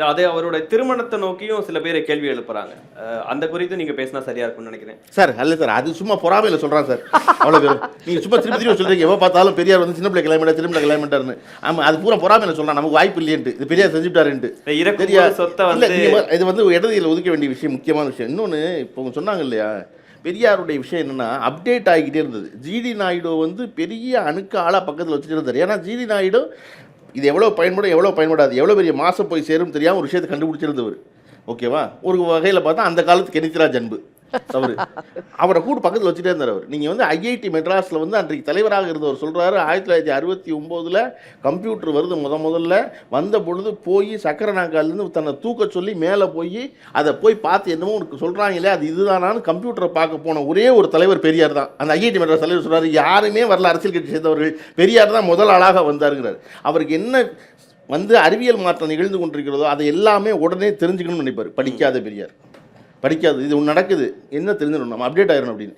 அதே அவருடைய திருமணத்தை நோக்கியும் சில பேர் கேள்வி எழுப்புறாங்க. அந்த குறித்து நீங்க பேசினா சரியா இருக்கும்னு நினைக்கிறேன். சார் அல்ல சார், அது சும்மா பொறாமையில சொல்றான் சார். அவ்வளோ பேரும் நீங்கள் சும்மா திருப்பி திருப்பி சொல்றீங்க, எவ்வளோ பார்த்தாலும் பெரியார் வந்து சின்ன பிள்ளை கிளம்பிட்டா சின்ன பிள்ளை கிளம்பிட்டாருன்னு. ஆமாம், அது பூரா பொறாமையில சொல்றான், நமக்கு வாய்ப்பு இல்லையன்ட்டு, இது பெரியார் செஞ்சுட்டாருன்ட்டு. இறக்கும்போது சொத்தை வந்து இது வந்து இடதுல ஒதுக்க வேண்டிய விஷயம், முக்கியமான விஷயம். இன்னொன்று இப்போ சொன்னாங்க இல்லையா, பெரியாருடைய விஷயம் என்னன்னா அப்டேட் ஆகிக்கிட்டே இருந்தது. ஜிடி நாயுடு வந்து பெரிய அணுக்க ஆளாக பக்கத்தில் வச்சுட்டு இருந்தார். ஏன்னா ஜிடி நாயுடு இது எவ்வளோ பயன்படும் எவ்வளோ பயன்படாது, எவ்வளோ பெரிய மாதம் போய் சேரும் தெரியாமல் ஒரு விஷயத்தை கண்டுபிடிச்சிருந்தவர். ஓகேவா, ஒரு வகையில் பார்த்தா அந்த காலத்துக்கு எனித்ராஜ் அன்பு அவர் அவரை கூட பக்கத்தில் வச்சுட்டே இருந்தார் அவர். நீங்கள் வந்து ஐஐடி மெட்ராஸில் வந்து அன்றைக்கு தலைவராக இருந்தவர் சொல்கிறாரு, 1969 கம்ப்யூட்டர் வருது முதல்ல வந்த பொழுது போய் சக்கரை நாக்காலேருந்து தன்னை தூக்க சொல்லி மேலே போய் அதை போய் பார்த்து என்னமோ உனக்கு சொல்கிறாங்களே அது இதுதானான்னு கம்ப்யூட்டரை பார்க்க போன ஒரே ஒரு தலைவர் பெரியார் தான். அந்த ஐஐடி மெட்ராஸ் தலைவர் சொல்கிறார், யாருமே வரல அரசியல் கட்சி சேர்ந்தவர்கள், பெரியார் தான் முதல் ஆளாக வந்தாருங்கிறார். அவருக்கு என்ன வந்து அறிவியல் மாற்றம் நிகழ்ந்து கொண்டிருக்கிறதோ அதை எல்லாமே உடனே தெரிஞ்சுக்கணும்னு நினைப்பார். படிக்காத பெரியார், படிக்காது இது ஒன்று நடக்குது, என்ன தெரிஞ்சிடணும், நம்ம அப்டேட் ஆயிடணும் அப்படின்னு.